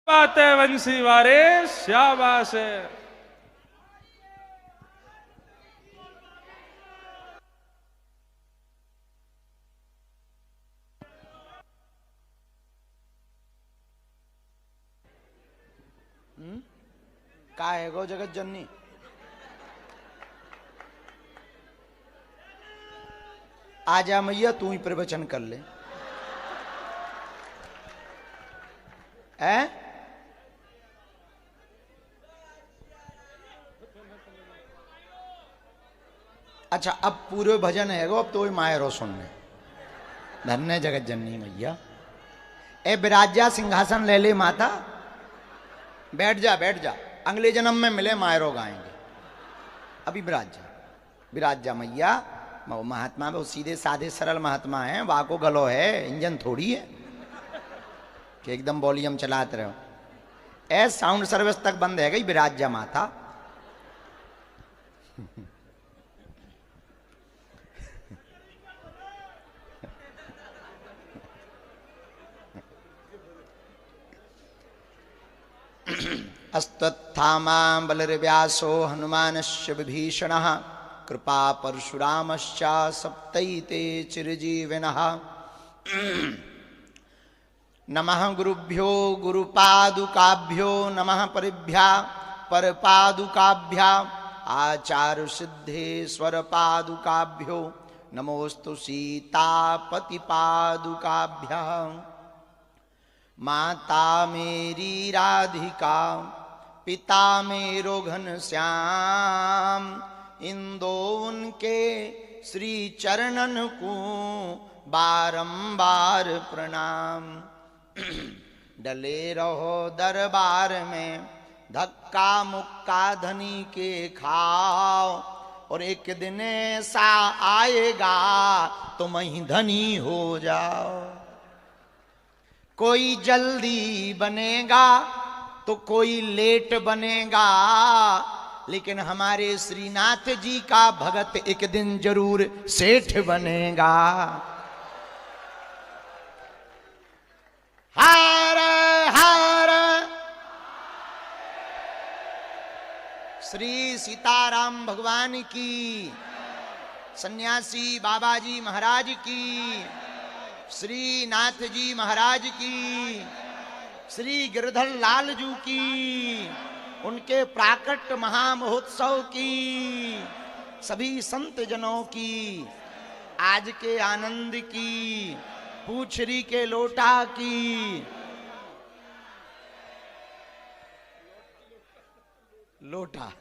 बात है वंशी वारे, शाबाश है। का है गो जगत जननी। आजा मैया तू ही प्रवचन कर ले। है अच्छा अब पूरे भजन है गो, अब तो मायरो सुनने। धन्य जगत जननी मैया। ए विराजा सिंहासन ले ले माता, बैठ जा बैठ जा, अगले जन्म में मिले मायरो गाएंगे। अभी विराज जा, विराज जा मैया। वो महात्मा वो सीधे साधे सरल महात्मा है, वाको गलो है, इंजन थोड़ी है कि एकदम वॉल्यूम चलाते रहो। ए साउंड सर्विस तक बंद है गई, विराज जा माता। अस्तत्थामा बलर्व्यासो हनुमानश्च विभीषणः कृपा परशुरामश्च सप्तैते चिरजीविनः। नमः गुरुभ्यो गुरुपादुकाभ्यो नमः परिभ्या परपादुकाभ्या आचार्य सिद्धेश्वर पादुकाभ्यो नमोस्तु सीतापति पादुकाभ्या। माता मेरी राधिका पिता मेरो घनश्याम, इन दो उनके श्री चरणन को बारंबार प्रणाम। डले रहो दरबार में धक्का मुक्का धनी के खाओ, और एक दिन ऐसा आएगा तुम ही धनी हो जाओ। कोई जल्दी बनेगा तो कोई लेट बनेगा, लेकिन हमारे श्रीनाथ जी का भगत एक दिन जरूर सेठ बनेगा। हर हर श्री सीताराम भगवान की, सन्यासी बाबा जी महाराज की, श्री नाथ जी महाराज की, श्री गिरधर लाल जू की, उनके प्राकट महामहोत्सव की, सभी संत जनों की, आज के आनंद की, पूछरी के लोटा की। लोटा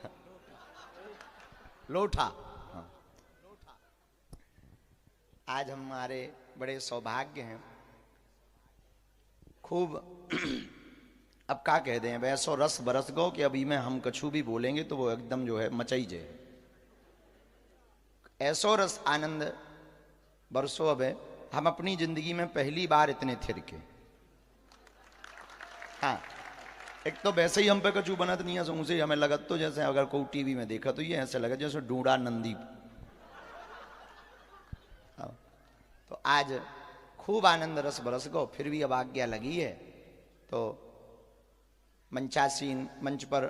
लोटा आज हमारे बड़े सौभाग्य हैं। खूब अब क्या कह दें, वैसो रस बरस गो कि अभी में हम कछु भी बोलेंगे तो वो एकदम जो है मचाई जाए। ऐसो रस आनंद बरसो। अब हम अपनी जिंदगी में पहली बार इतने थिरके। हाँ, एक तो वैसे ही हम पे कछु बनत नहीं है, उसे हमें लगत तो जैसे अगर कोई टीवी में देखा तो ये ऐसे लगा जैसे डूडा नंदी। तो आज खूब आनंद रस बरस गो। फिर भी अब आज्ञा लगी है तो मंचासीन मंच पर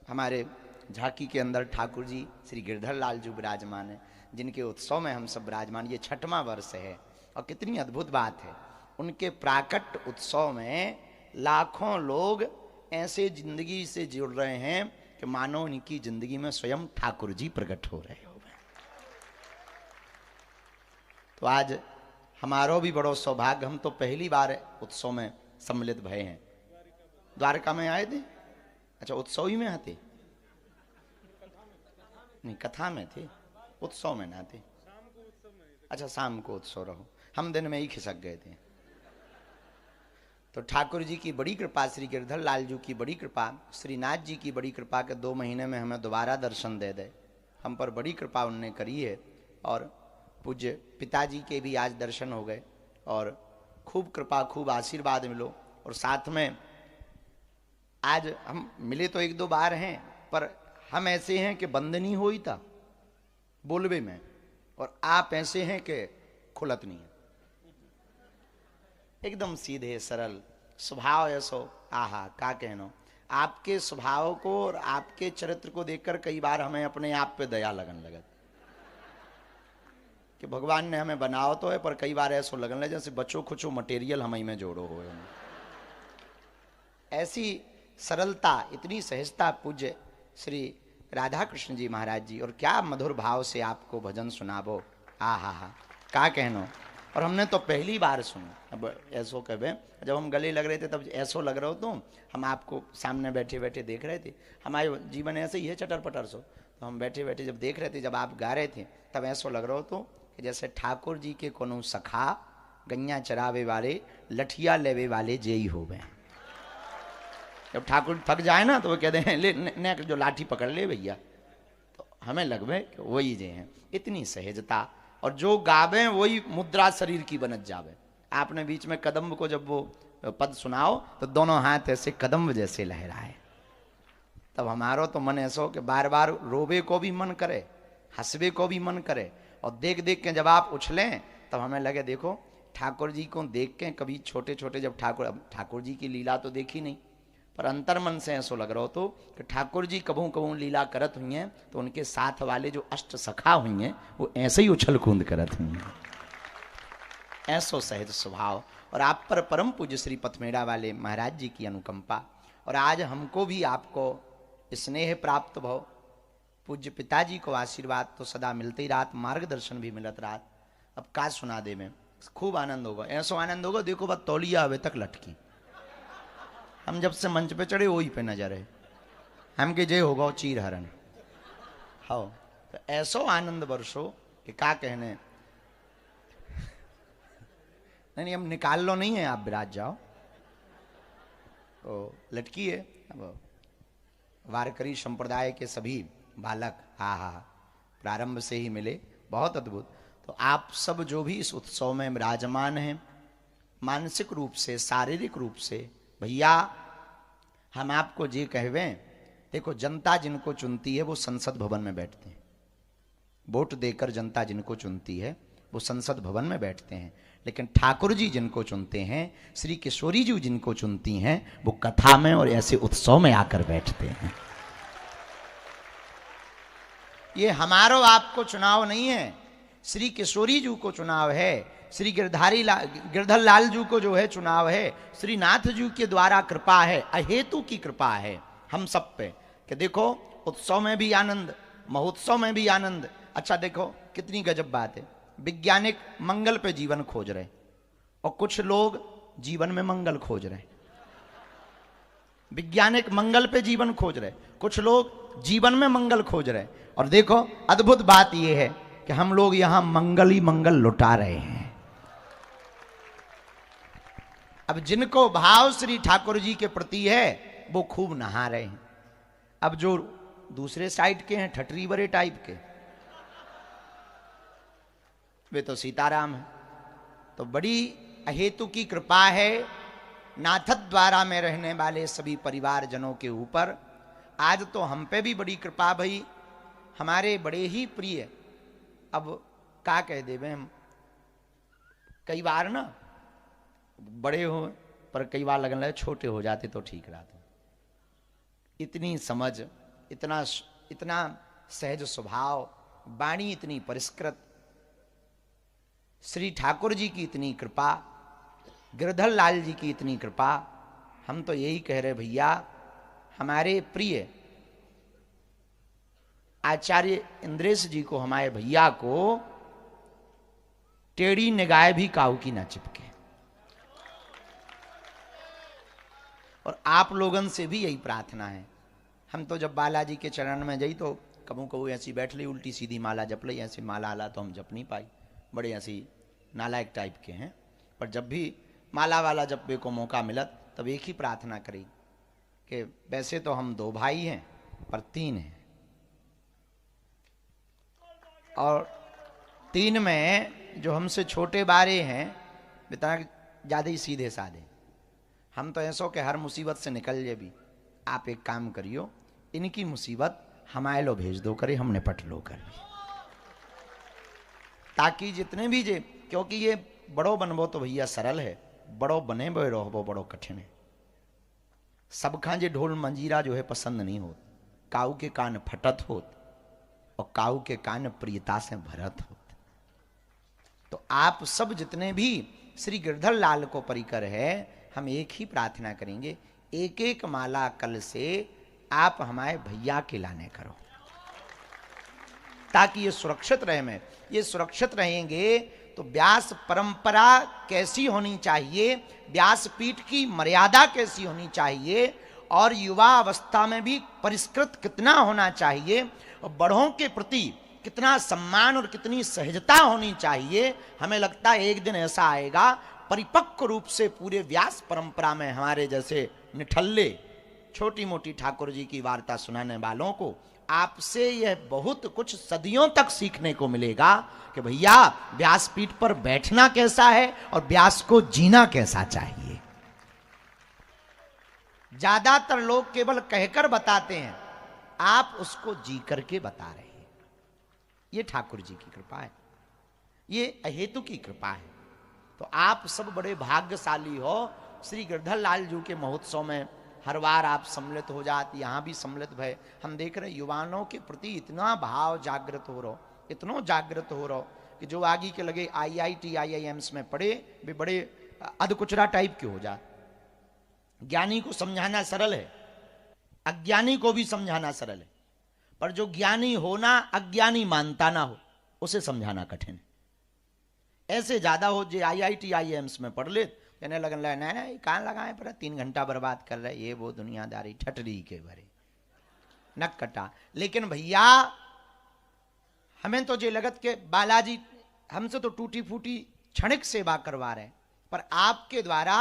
हमारे झांकी के अंदर ठाकुर जी श्री गिरधर लाल जी विराजमान है, जिनके उत्सव में हम सब विराजमान। ये 6वां वर्ष है और कितनी अद्भुत बात है, उनके प्राकट उत्सव में लाखों लोग ऐसे जिंदगी से जुड़ रहे हैं कि मानो उनकी जिंदगी में स्वयं ठाकुर जी प्रकट हो रहे हो। तो आज हमारो भी बड़ो सौभाग्य, हम तो पहली बार उत्सव में सम्मिलित भये हैं। द्वारका में आए थे? अच्छा, उत्सव ही में आते? नहीं, कथा में थे, उत्सव में ना थे। अच्छा, शाम को उत्सव रहो, हम दिन में ही खिसक गए थे। तो ठाकुर जी की बड़ी कृपा, श्री गिरधर लाल जी की बड़ी कृपा, श्रीनाथ जी की बड़ी कृपा के 2 महीने में हमें दोबारा दर्शन दे दे, हम पर बड़ी कृपा उनने करी है। और पूज्य पिताजी के भी आज दर्शन हो गए और खूब कृपा, खूब आशीर्वाद मिलो। और साथ में आज हम मिले तो 1-2 बार हैं, पर हम ऐसे हैं कि बंद नहीं होई था बोलबे में, और आप ऐसे हैं कि खुलत नहीं है। एकदम सीधे सरल स्वभाव ऐसो आहा का कहनो, आपके स्वभाव को और आपके चरित्र को देखकर कई बार हमें अपने आप पे दया लगन लगे कि भगवान ने हमें बनाओ तो है, पर कई बार ऐसा लगन लगे जैसे बच्चों खुचो मटेरियल हम ही में जोड़ो हो। ऐसी सरलता, इतनी सहजता पूज्य श्री राधा कृष्ण जी महाराज जी, और क्या मधुर भाव से आपको भजन सुनाबो। आहा हा का कहनो। और हमने तो पहली बार सुना। अब ऐसो कहे जब हम गले लग रहे थे तब ऐसो लग रहा हो, तो हम आपको सामने बैठे बैठे देख रहे थे। हमारे जीवन ऐसे ही है चटर पटर सो, तो हम बैठे बैठे जब देख रहे थे, जब आप गा रहे थे तब ऐसो लग रहा हो तो कि जैसे ठाकुर जी के कोनो सखा गैया चरावे वाले लठिया लेवे वाले जेई हो गए। जब ठाकुर थक जाए ना तो वो कहते हैं ले ने जो लाठी पकड़ ले भैया, तो हमें लगवे कि वही जे हैं। इतनी सहजता, और जो गावे वही मुद्रा शरीर की बनत जावे। आपने बीच में कदम्ब को जब वो पद सुनाओ तो दोनों हाथ ऐसे कदम्ब जैसे लहराए, तब हमारो तो मन ऐसा हो कि बार बार रोवे को भी मन करे, हंसवे को भी मन करे, और देख देख के जब आप उछलें तब हमें लगे देखो ठाकुर जी को देख के कभी छोटे छोटे जब ठाकुर जी की लीला तो देखी नहीं, पर अंतर मन से ऐसा लग रहा हो तो कि ठाकुर जी कबू कबू लीला करत हुई हैं तो उनके साथ वाले जो अष्ट सखा हुई हैं वो ऐसे ही उछल कूद करत हुई हैं। ऐसो सहज स्वभाव, और आप पर परम पूज्य श्री पथमेड़ा वाले महाराज जी की अनुकंपा, और आज हमको भी आपको स्नेह प्राप्त भव। पूज्य पिताजी को आशीर्वाद तो सदा मिलते ही रात, मार्गदर्शन भी मिलत रात। अब का सुना दे में खूब आनंद होगा। ऐसो आनंद होगा देखो बस तौलिया अवे तक लटकी, हम जब से मंच पे चढ़े वही पे नजर है, हम के जय होगा चीर हरण। हाँ तो ऐसो आनंद वर्षो कि का कहने। नहीं हम निकाल लो नहीं है, आप विराज जाओ। तो लटकी है। अब वारकरी संप्रदाय के सभी बालक हा प्रारंभ से ही मिले, बहुत अद्भुत। तो आप सब जो भी इस उत्सव में विराजमान हैं, मानसिक रूप से शारीरिक रूप से, भैया हम आपको जे कहवे, देखो जनता जिनको चुनती है वो संसद भवन में बैठते हैं। वोट देकर जनता जिनको चुनती है वो संसद भवन में बैठते हैं, लेकिन ठाकुर जी जिनको चुनते हैं, श्री किशोरी जी जिनको चुनती हैं, वो कथा में और ऐसे उत्सव में आकर बैठते हैं। ये हमारो आपको चुनाव नहीं है, श्री किशोरी जी को चुनाव है, श्री गिरधर लाल जी को जो है चुनाव है, श्री नाथ जी के द्वारा कृपा है, अहेतु की कृपा है हम सब पे कि देखो उत्सव में भी आनंद, महोत्सव में भी आनंद। अच्छा देखो कितनी गजब बात है, वैज्ञानिक मंगल पे जीवन खोज रहे और कुछ लोग जीवन में मंगल खोज रहे। वैज्ञानिक मंगल पे जीवन खोज रहे, कुछ लोग जीवन में मंगल खोज रहे, और देखो अद्भुत बात यह है कि हम लोग यहां मंगल ही मंगल लुटा रहे हैं। अब जिनको भाव श्री ठाकुर जी के प्रति है वो खूब नहा रहे हैं। अब जो दूसरे साइड के हैं ठटरी बरे टाइप के, वे तो सीताराम है। तो बड़ी अहेतु की कृपा है नाथत द्वारा में रहने वाले सभी परिवारजनों के ऊपर। आज तो हम पे भी बड़ी कृपा भई, हमारे बड़े ही प्रिय, अब का कह देवे हम, कई बार ना बड़े हो पर कई बार लगने लगे छोटे हो जाते तो ठीक रहता। इतनी समझ, इतना इतना सहज स्वभाव, वाणी इतनी परिष्कृत, श्री ठाकुर जी की इतनी कृपा, गिरधर लाल जी की इतनी कृपा। हम तो यही कह रहे भैया, हमारे प्रिय आचार्य इंद्रेश जी को, हमारे भैया को टेढ़ी निगाह भी काऊ की ना चिपके। और आप लोगन से भी यही प्रार्थना है। हम तो जब बालाजी के चरण में जाई तो कबू कबू ऐसी बैठ ली, उल्टी सीधी माला जप ली, ऐसी माला आला तो हम जप नहीं पाई, बड़े ऐसी नालायक टाइप के हैं। पर जब भी माला वाला जपे को मौका मिलत तब एक ही प्रार्थना करी कि वैसे तो हम 2 भाई हैं पर 3 हैं, और 3 में जो हमसे छोटे बारे हैं इतना ज़्यादा ही सीधे साधे। हम तो ऐसो कि हर मुसीबत से निकल जाए भी, आप एक काम करियो, इनकी मुसीबत हमारे लो भेज दो करे, हम निपट लो कर, ताकि जितने भी जे, क्योंकि ये बड़ो बनबो तो भैया सरल है, बड़ो बने बो रहो बड़ो कठिन है। सब खांजे ढोल मंजीरा जो है पसंद नहीं होत, काऊ के कान फटत होत और काऊ के कान प्रियता से भरत होत। तो आप सब जितने भी श्री गिरधर लाल को परिकर है, हम एक ही प्रार्थना करेंगे, एक एक माला कल से आप हमारे भैया के लाने करो, ताकि ये सुरक्षित रहे। में ये सुरक्षित रहेंगे तो व्यास परंपरा कैसी होनी चाहिए, व्यासपीठ की मर्यादा कैसी होनी चाहिए, और युवा अवस्था में भी परिष्कृत कितना होना चाहिए, और बड़ों के प्रति कितना सम्मान और कितनी सहजता होनी चाहिए। हमें लगता है एक दिन ऐसा आएगा परिपक्व रूप से पूरे व्यास परंपरा में हमारे जैसे निठल्ले छोटी मोटी ठाकुर जी की वार्ता सुनाने वालों को आपसे यह बहुत कुछ सदियों तक सीखने को मिलेगा कि भैया व्यासपीठ पर बैठना कैसा है और व्यास को जीना कैसा चाहिए। ज्यादातर लोग केवल कहकर बताते हैं, आप उसको जी करके बता रहे हैं। ये ठाकुर जी की कृपा है, ये अहेतु की कृपा है। तो आप सब बड़े भाग्यशाली हो, श्री गिरधर लाल जी के महोत्सव में हर बार आप सम्मिलित हो जाते, यहाँ भी सम्मिलित भय। हम देख रहे युवाओं के प्रति इतना भाव जागृत हो रहो, इतना जागृत हो रहो कि जो आगे के लगे IIT IIMs में पढ़े वे बड़े अधकुचरा टाइप के हो जाए। ज्ञानी को समझाना सरल है, अज्ञानी को भी समझाना सरल है, पर जो ज्ञानी होना अज्ञानी मानता ना हो उसे समझाना कठिन है। ऐसे ज्यादा हो जो IIT IIMs में पढ़ ले, कहने लगन नहीं कहाँ लगाए पर 3 घंटा बर्बाद कर रहे, ये वो दुनियादारी ठटरी के भरे नक कटा। लेकिन भैया हमें तो जे लगत के बालाजी हमसे तो टूटी फूटी क्षणिक सेवा करवा रहे हैं, पर आपके द्वारा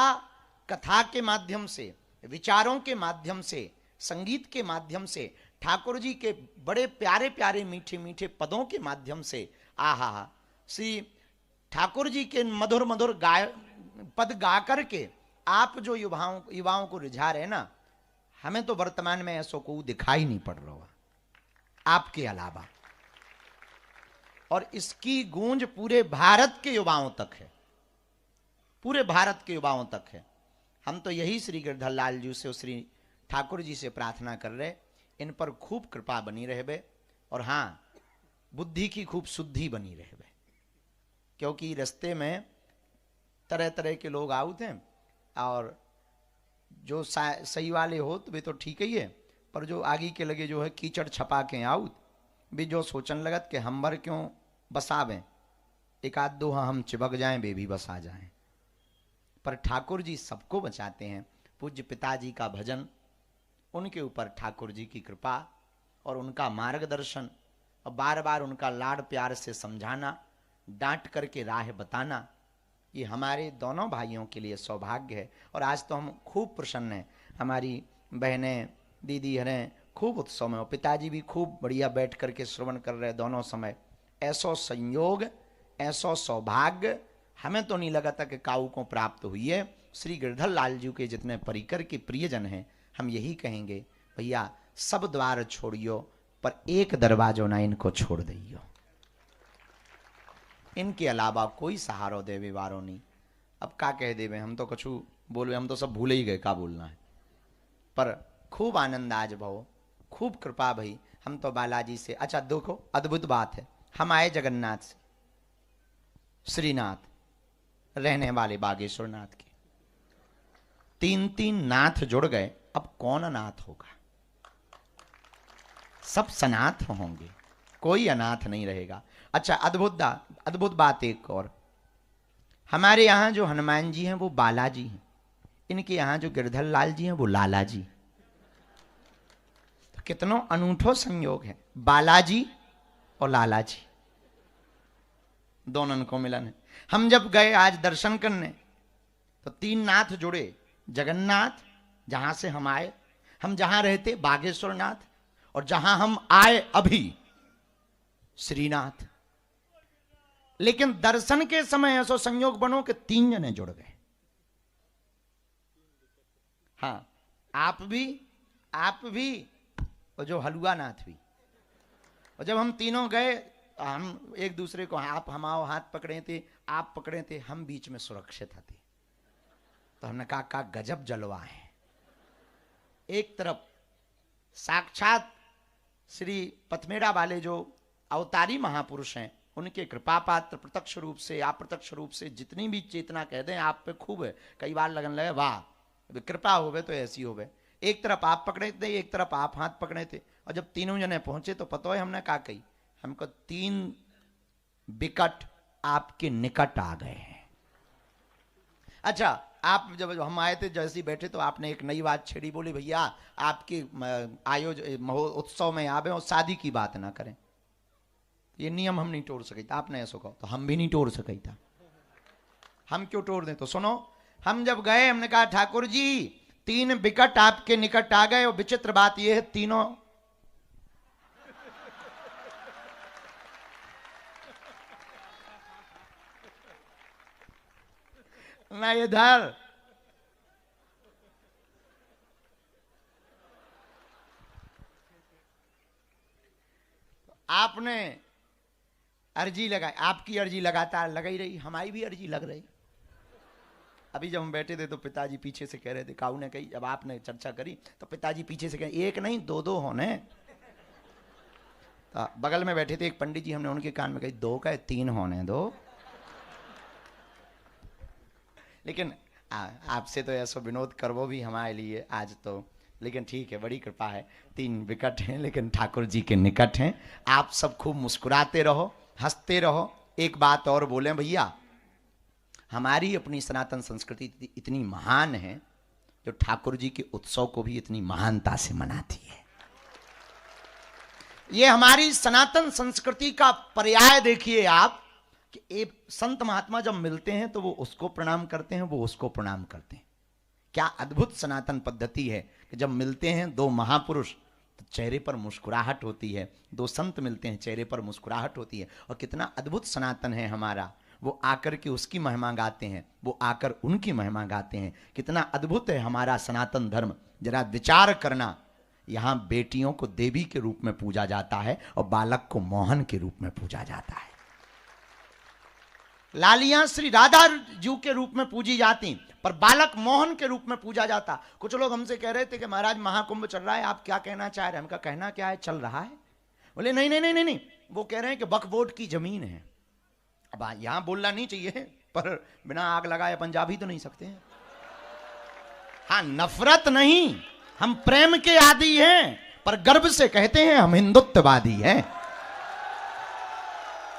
कथा के माध्यम से, विचारों के माध्यम से, संगीत के माध्यम से, ठाकुर जी के बड़े प्यारे प्यारे मीठे मीठे पदों के माध्यम से, आहा श्री ठाकुर जी के मधुर मधुर पद गा करके आप जो युवाओं को रिझा रहे ना, हमें तो वर्तमान में ऐसा को दिखाई नहीं पड़ रहा आपके अलावा, और इसकी गूंज पूरे भारत के युवाओं तक है, पूरे भारत के युवाओं तक है। हम तो यही श्री गिरधर लाल जी से, श्री ठाकुर जी से प्रार्थना कर रहे, इन पर खूब कृपा बनी रहे, और हाँ बुद्धि की खूब शुद्धि बनी रहे, क्योंकि रास्ते में तरह तरह के लोग आउत हैं, और जो सही वाले हो तो वे तो ठीक ही है, पर जो आगे के लगे जो है कीचड़ छपा के आउत भी जो सोचन लगत कि हम बर क्यों बसावें, एक आध दो हम चिपक जाएं वे भी बसा जाएं। पर ठाकुर जी सबको बचाते हैं। पूज्य पिताजी का भजन, उनके ऊपर ठाकुर जी की कृपा और उनका मार्गदर्शन, और बार बार उनका लाड प्यार से समझाना, डांट करके राह बताना, ये हमारे दोनों भाइयों के लिए सौभाग्य है। और आज तो हम खूब प्रसन्न हैं, हमारी बहनें दीदी हरें खूब उत्सव में, और पिताजी भी खूब बढ़िया बैठ करके श्रवण कर रहे दोनों समय। ऐसो संयोग, ऐसो सौभाग्य हमें तो नहीं लगा था कि काऊ को प्राप्त हुई है। श्री गिरधर लाल जी के जितने परिकर के प्रियजन हैं, हम यही कहेंगे भैया सब द्वार छोड़ियो पर एक दरवाजो ना इनको छोड़ दियो, इनके अलावा कोई सहारो देवे वारो नहीं। अब का कह देवे, हम तो कछु बोलवे, हम तो सब भूले ही गए का बोलना है। पर खूब आनंद आज भव, खूब कृपा भई। हम तो बालाजी से, अच्छा देखो अद्भुत बात है, हम आए जगन्नाथ से, श्रीनाथ रहने वाले बागेश्वर नाथ के, 3 नाथ जुड़ गए, अब कौन अनाथ होगा? सब सनाथ होंगे, कोई अनाथ नहीं रहेगा। अच्छा अद्भुत बात एक और, हमारे यहां जो हनुमान जी हैं वो बालाजी हैं, इनके यहां जो गिरधर लाल जी हैं वो लाला जी। तो कितनो अनूठो संयोग है, बालाजी और लाला जी दोनों को मिलन है। हम जब गए आज दर्शन करने तो 3 नाथ जुड़े, जगन्नाथ जहां से हम आए, हम जहां रहते बागेश्वर नाथ, और जहां हम आए अभी श्रीनाथ। लेकिन दर्शन के समय ऐसा संयोग बनो कि 3 जने जुड़ गए। हाँ, आप भी और जो हलुआ नाथ भी। और जब हम तीनों गए, हम एक दूसरे को, आप हमारे हाथ पकड़े थे, आप पकड़े थे, हम बीच में सुरक्षित थे। तो हमने कहा गजब जलवा है, एक तरफ साक्षात श्री पथमेड़ा वाले जो अवतारी महापुरुष हैं, उनके कृपा पात्र प्रत्यक्ष रूप से अप्रत्यक्ष रूप से जितनी भी चेतना कह दें आप पे खूब है, कई बार लगन लगे वाह कृपा होवे तो ऐसी होवे। एक तरफ आप पकड़े थे, एक तरफ आप हाथ पकड़े थे, और जब तीनों जने पहुंचे तो पता है हमने क्या कही, हमको 3 विकट आपके निकट आ गए हैं। अच्छा, आप जब हम आए थे जैसे ही बैठे तो आपने एक नई बात छेड़ी, बोली भैया आपके उत्सव में आवे और शादी की बात ना करें। ये नियम हम नहीं तोड़ सके था, आपने ऐसा कहा तो हम भी नहीं तोड़ सके था। हम क्यों तोड़ दें? तो सुनो, हम जब गए हमने कहा ठाकुर जी 3 विकट आपके निकट आ गए, और विचित्र बात यह है तीनों ना इधर आपने अर्जी लगाई, आपकी अर्जी लगातार लगाई रही, हमारी भी अर्जी लग रही। अभी जब हम बैठे थे तो पिताजी पीछे से कह रहे थे, काऊ ने कही, जब आपने चर्चा करी तो पिताजी पीछे से कहे एक नहीं 2 होने। तो बगल में बैठे थे एक पंडित जी, हमने उनके कान में कही 2 का 3 होने दो। लेकिन आपसे तो ऐसा विनोद करवो भी हमारे लिए आज तो, लेकिन ठीक है, बड़ी कृपा है। 3 विकट हैं लेकिन ठाकुर जी के निकट हैं। आप सब खूब मुस्कुराते रहो, हंसते रहो। एक बात और बोले भैया, हमारी अपनी सनातन संस्कृति इतनी महान है जो ठाकुर जी के उत्सव को भी इतनी महानता से मनाती है। ये हमारी सनातन संस्कृति का पर्याय देखिए आप कि एक संत महात्मा जब मिलते हैं तो वो उसको प्रणाम करते हैं, वो उसको प्रणाम करते हैं। क्या अद्भुत सनातन पद्धति है कि जब मिलते हैं 2 महापुरुष तो चेहरे पर मुस्कुराहट होती है, 2 संत मिलते हैं चेहरे पर मुस्कुराहट होती है। और कितना अद्भुत सनातन है हमारा, वो आकर के उसकी महिमा गाते हैं, वो आकर उनकी महिमा गाते हैं। कितना अद्भुत है हमारा सनातन धर्म। जरा विचार करना, यहाँ बेटियों को देवी के रूप में पूजा जाता है और बालक को मोहन के रूप में पूजा जाता है। लालियां श्री राधा जू के रूप में पूजी जाती, पर बालक मोहन के रूप में पूजा जाता। कुछ लोग हमसे कह रहे थे कि महाराज महाकुंभ चल रहा है, आप क्या कहना चाह रहे हैं? हमका कहना क्या है, चल रहा है। बोले नहीं नहीं नहीं नहीं, वो कह रहे हैं कि वक्फ बोर्ड की जमीन है। अब यहां बोलना नहीं चाहिए, पर बिना आग लगाए पंजाबी तो नहीं सकते हैं। हाँ, नफरत नहीं, हम प्रेम के आदी हैं, पर गर्व से कहते हैं हम हिंदुत्ववादी हैं।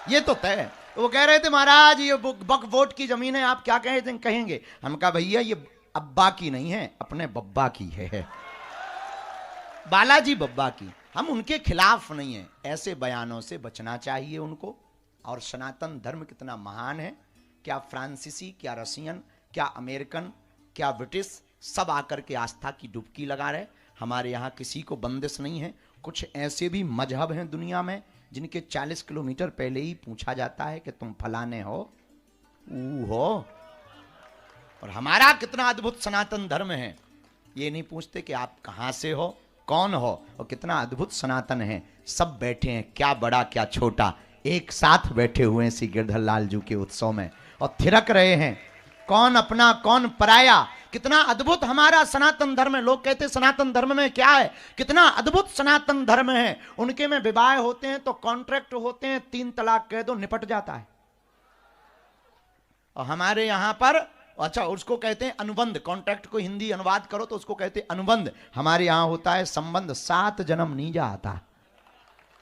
ये तो तय है। वो कह रहे थे महाराज ये वक्फ बोर्ड की जमीन है, आप क्या कहेंगे? हम कहा भैया ये अब्बा की नहीं है, अपने बब्बा की है, बालाजी बब्बा की। हम उनके खिलाफ नहीं है, ऐसे बयानों से बचना चाहिए उनको। और सनातन धर्म कितना महान है, क्या फ्रांसीसी, क्या रसियन, क्या अमेरिकन, क्या ब्रिटिश, सब आकर के आस्था की डुबकी लगा रहे। हमारे यहाँ किसी को बंदिश नहीं है। कुछ ऐसे भी मजहब हैं दुनिया में जिनके 40 किलोमीटर पहले ही पूछा जाता है कि तुम फलाने हो, ऊ हो। और हमारा कितना अद्भुत सनातन धर्म है, ये नहीं पूछते कि आप कहां से हो, कौन हो, और कितना अद्भुत सनातन है। सब बैठे हैं, क्या बड़ा क्या छोटा, एक साथ बैठे हुए हैं श्री गिरधर लाल जी के उत्सव में और थिरक रहे हैं, कौन अपना कौन पराया। कितना अद्भुत हमारा सनातन धर्म है। लोग कहते सनातन धर्म में क्या है, कितना अद्भुत सनातन धर्म है। उनके में विवाह होते हैं तो कॉन्ट्रैक्ट होते हैं, 3 तलाक कह दो निपट जाता है। और हमारे यहां पर, अच्छा उसको कहते हैं अनुबंध, कॉन्ट्रैक्ट को हिंदी अनुवाद करो तो उसको कहते हैं अनुबंध। हमारे यहां होता है संबंध, 7 जन्म नहीं जाता।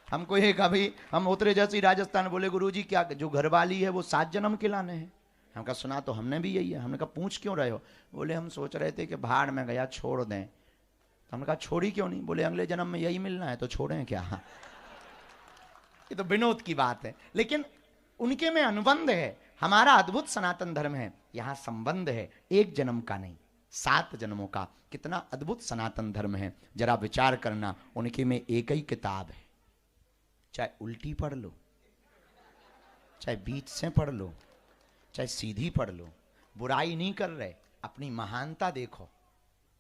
हमको ये कभी हम उतरे जैसे राजस्थान, बोले गुरुजी क्या जो घरवाली है वो 7 जन्म के लाने हैं। हम कहा सुना तो हमने भी यही है। हमने कहा पूछ क्यों रहे हो? बोले हम सोच रहे थे कि भाड़ में गया छोड़ दें। तो हमने कहा छोड़ी क्यों नहीं? बोले अगले जन्म में यही मिलना है तो छोड़ें क्या। ये तो विनोद की बात है, लेकिन उनके में अनुबंध है। हमारा अद्भुत सनातन धर्म है, यहाँ संबंध है, 1 जन्म का नहीं 7 जन्मों का। कितना अद्भुत सनातन धर्म है, जरा विचार करना। उनके में एक ही किताब है, चाहे उल्टी पढ़ लो, चाहे बीच से पढ़ लो, चाहे सीधी पढ़ लो, बुराई नहीं कर रहे, अपनी महानता देखो।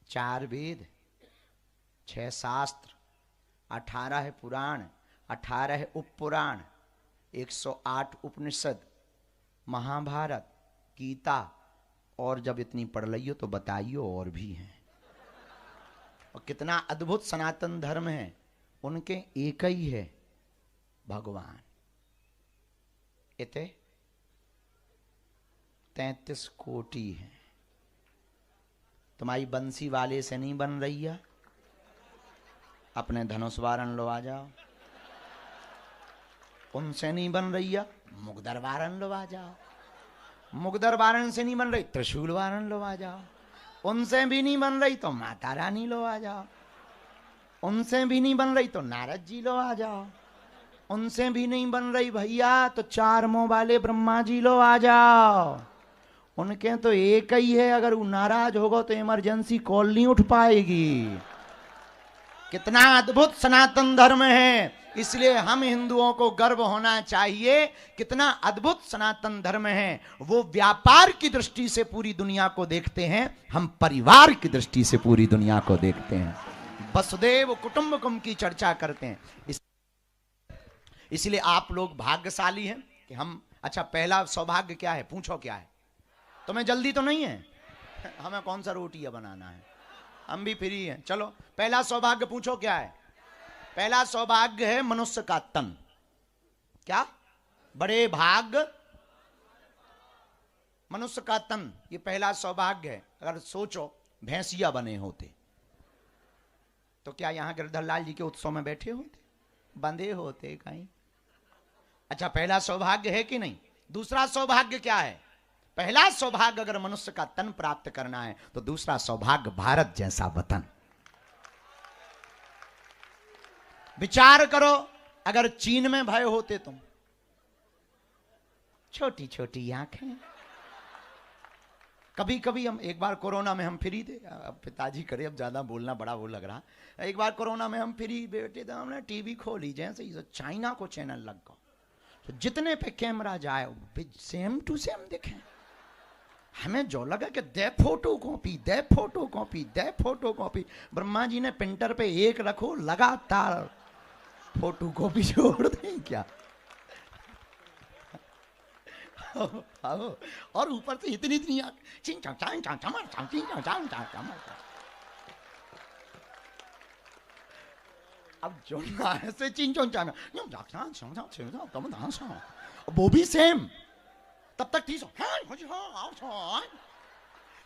4 वेद, 6 शास्त्र, 18 पुराण, 18 उपपुराण, 108 उपनिषद, महाभारत, गीता, और जब इतनी पढ़ लियो तो बताइयो और भी हैं। और कितना अद्भुत सनातन धर्म है, उनके एक ही है भगवान। इतने 33 कोटि है। तुम्हारी बंसी वाले से नहीं बन रही है, अपने धनुष वारन लो आ जाओ। उनसे नहीं बन रही है, मुगदर वारन लो आ जाओ। मुगदर वारन से नहीं बन रही, त्रिशूल वारन लो आ जाओ। उनसे भी नहीं बन रही तो माता रानी लो आ जाओ। उनसे भी नहीं बन रही तो नारद जी लो आ जाओ। उनसे भी नहीं बन रही भैया तो चार मुंह वाले ब्रह्मा जी लो आ जाओ। उनके तो एक ही है, अगर वो नाराज होगा तो इमरजेंसी कॉल नहीं उठ पाएगी। कितना अद्भुत सनातन धर्म है, इसलिए हम हिंदुओं को गर्व होना चाहिए। कितना अद्भुत सनातन धर्म है। वो व्यापार की दृष्टि से पूरी दुनिया को देखते हैं, हम परिवार की दृष्टि से पूरी दुनिया को देखते हैं। वसुदेव कुटुंबकम की चर्चा करते हैं। इसलिए आप लोग भाग्यशाली हैं कि हम। अच्छा, पहला सौभाग्य क्या है, पूछो क्या है? तुम्हें जल्दी तो नहीं है? हमें कौन सा रोटियां बनाना है, हम भी फ्री हैं। चलो, पहला सौभाग्य पूछो क्या है? पहला सौभाग्य है मनुष्य का तन। क्या? बड़े भाग मनुष्य का तन, ये पहला सौभाग्य है। अगर सोचो भैंसिया बने होते तो क्या यहां गिरधर लाल जी के उत्सव में बैठे होते, बंधे होते कहीं? अच्छा, पहला सौभाग्य है कि नहीं? दूसरा सौभाग्य क्या है? पहला सौभाग्य अगर मनुष्य का तन प्राप्त करना है तो दूसरा सौभाग्य भारत जैसा वतन। विचार करो, अगर चीन में भय होते तुम, छोटी छोटी आंखें। कभी कभी हम, एक बार कोरोना में हम फ्री थे, अब पिताजी करे, अब ज्यादा बोलना बड़ा वो लग रहा। एक बार कोरोना में हम फ्री बैठे थे, हमने टीवी खोली, जैसे ही चाइना को चैनल लग गया तो जितने पे कैमरा जाए सेम टू सेम दिखे। हमें जो लगा कि दे फोटो कॉपी, दे फोटो कॉपी, दे फोटो कॉपी। ब्रह्मा जी ने प्रिंटर पे एक रखो, लगातार फोटो कॉपी छोड़ दें क्या? और ऊपर से इतनी इतनी अब जो ऐसे वो भी सेम, तब तक ठीक हो,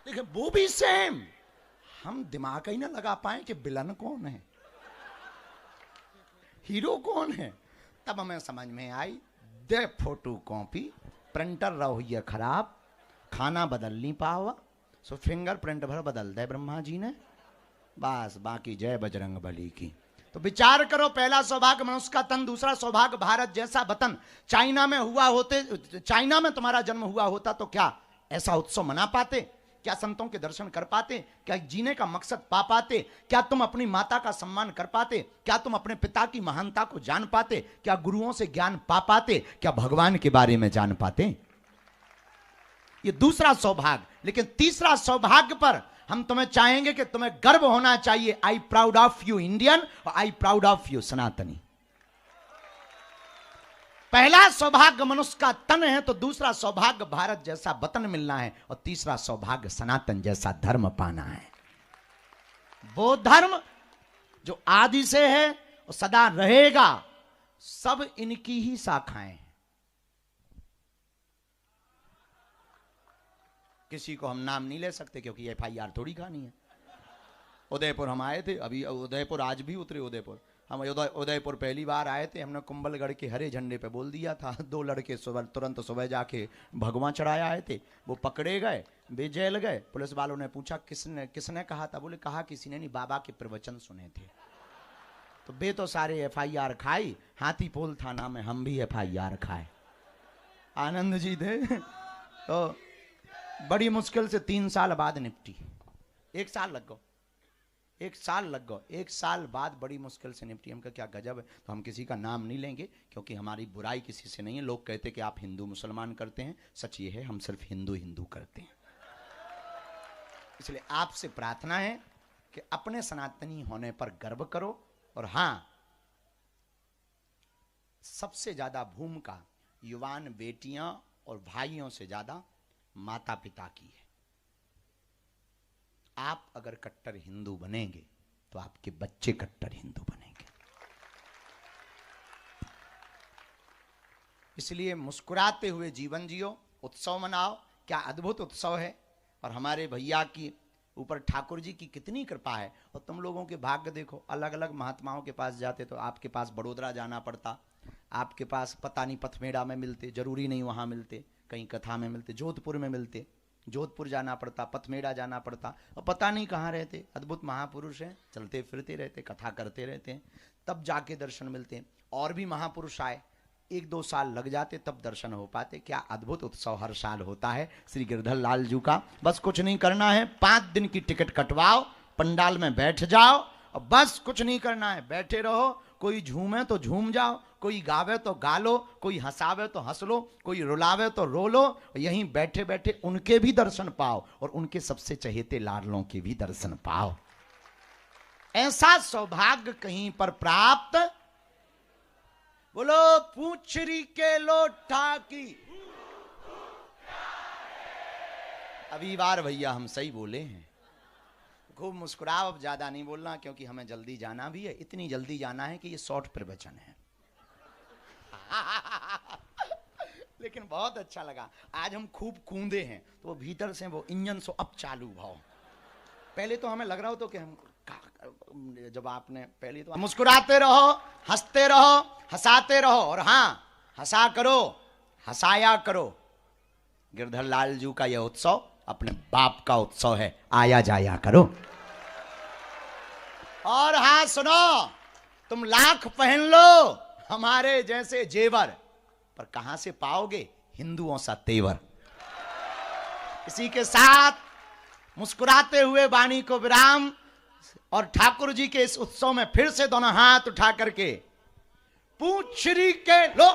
लेकिन वो भी सेम। हम दिमाग ही ना लगा पाए कि विलन कौन है, हीरो कौन है। तब हमें समझ में आई, दे फोटो कॉपी, प्रिंटर रहो ये खराब, खाना बदल नहीं पावा, सो फिंगरप्रिंट भर बदल दे ब्रह्मा जी ने, बस बाकी जय बजरंग बली की। तो विचार करो, पहला सौभाग्य मनुष्य का तन, दूसरा सौभाग्य भारत जैसा वतन। चाइना में हुआ होते, चाइना में तुम्हारा जन्म हुआ होता तो क्या ऐसा उत्सव मना पाते? क्या संतों के दर्शन कर पाते? क्या जीने का मकसद पा पाते? क्या तुम अपनी माता का सम्मान कर पाते? क्या तुम अपने पिता की महानता को जान पाते? क्या गुरुओं से ज्ञान पा पाते? क्या भगवान के बारे में जान पाते? ये दूसरा सौभाग्य। लेकिन तीसरा सौभाग्य पर हम तुम्हें चाहेंगे कि तुम्हें गर्व होना चाहिए। I proud of you Indian और आई प्राउड ऑफ यू सनातनी। पहला सौभाग्य मनुष्य का तन है तो दूसरा सौभाग्य भारत जैसा वतन मिलना है और तीसरा सौभाग्य सनातन जैसा धर्म पाना है। वो धर्म जो आदि से है और सदा रहेगा। सब इनकी ही शाखाएं हैं। किसी को हम नाम नहीं ले सकते क्योंकि FIR थोड़ी खानी है। उदयपुर हम आए थे, अभी उदयपुर आज भी उतरे उदयपुर। हम उदयपुर पहली बार आए थे, हमने कुंभलगढ़ के हरे झंडे पे बोल दिया था। 2 लड़के तुरंत सुबह जाके भगवान चढ़ाया आए थे, वो पकड़े गए, वे जेल गए। पुलिस वालों ने पूछा किसने कहा था? बोले कहा किसी ने नहीं, बाबा के प्रवचन सुने थे। तो वे तो सारे FIR खाई। हाथी पोल थाना में हम भी FIR खाए। आनंद जी थे तो बड़ी मुश्किल से 3 साल बाद निपटी। 1 साल लग गो, 1 साल लग गो, 1 साल बाद बड़ी मुश्किल से निपटी। हम कहा क्या गजब है। तो हम किसी का नाम नहीं लेंगे क्योंकि हमारी बुराई किसी से नहीं है। लोग कहते कि आप हिंदू मुसलमान करते हैं, सच ये है हम सिर्फ हिंदू हिंदू करते हैं। इसलिए आपसे प्रार्थना है कि अपने सनातनी होने पर गर्व करो। और हां, सबसे ज्यादा भूमिका युवान बेटियां और भाइयों से ज्यादा माता पिता की है। आप अगर कट्टर हिंदू बनेंगे तो आपके बच्चे कट्टर हिंदू बनेंगे। इसलिए मुस्कुराते हुए जीवन जियो, उत्सव मनाओ। क्या अद्भुत उत्सव है। और हमारे भैया की ऊपर ठाकुर जी की कितनी कृपा है। और तुम लोगों के भाग्य देखो, अलग अलग महात्माओं के पास जाते तो आपके पास बड़ोदरा जाना पड़ता, आपके पास पता नहीं पथमेड़ा में मिलते, जरूरी नहीं वहाँ मिलते, कहीं कथा में मिलते, जोधपुर में मिलते, जोधपुर जाना पड़ता, पथमेड़ा जाना पड़ता, और पता नहीं कहाँ रहते। अद्भुत महापुरुष हैं, चलते फिरते रहते, कथा करते रहते हैं, तब जाके दर्शन मिलते हैं। और भी महापुरुष आए, 1-2 साल लग जाते तब दर्शन हो पाते। क्या अद्भुत उत्सव हर साल होता है श्री गिरधर लाल जी का। बस कुछ नहीं करना है, 5 दिन की टिकट कटवाओ, पंडाल में बैठ जाओ और बस कुछ नहीं करना है, बैठे रहो। कोई झूमे तो झूम जाओ, कोई गावे तो गा लो, कोई हंसावे तो हंस लो, कोई रुलावे तो रो लो। यहीं बैठे बैठे उनके भी दर्शन पाओ और उनके सबसे चहेते लाडलों के भी दर्शन पाओ। ऐसा सौभाग्य कहीं पर प्राप्त। बोलो पूछरी के लोटा की। अभी बार भैया हम सही बोले हैं। खूब मुस्कुराओ, अब ज्यादा नहीं बोलना क्योंकि हमें जल्दी जाना भी है। इतनी जल्दी जाना है कि ये शॉर्ट प्रवचन है। लेकिन बहुत अच्छा लगा। आज हम खूब कूदे हैं तो वो भीतर से वो इंजन सो अब चालू भाव। पहले तो हमें लग रहा हो तो कि हम जब आपने पहले तो मुस्कुराते रहो, हंसते रहो, हंसाते रहो। और हाँ, हंसा करो, हंसाया करो। गिरधर लाल जी का यह उत्सव अपने बाप का उत्सव है, आया जाया करो। और हाँ सुनो, तुम लाख पहन लो हमारे जैसे जेवर, पर कहां से पाओगे हिंदुओं सा तेवर। इसी के साथ मुस्कुराते हुए वाणी को विराम। और ठाकुर जी के इस उत्सव में फिर से दोनों हाथ उठा करके पूछरी के लो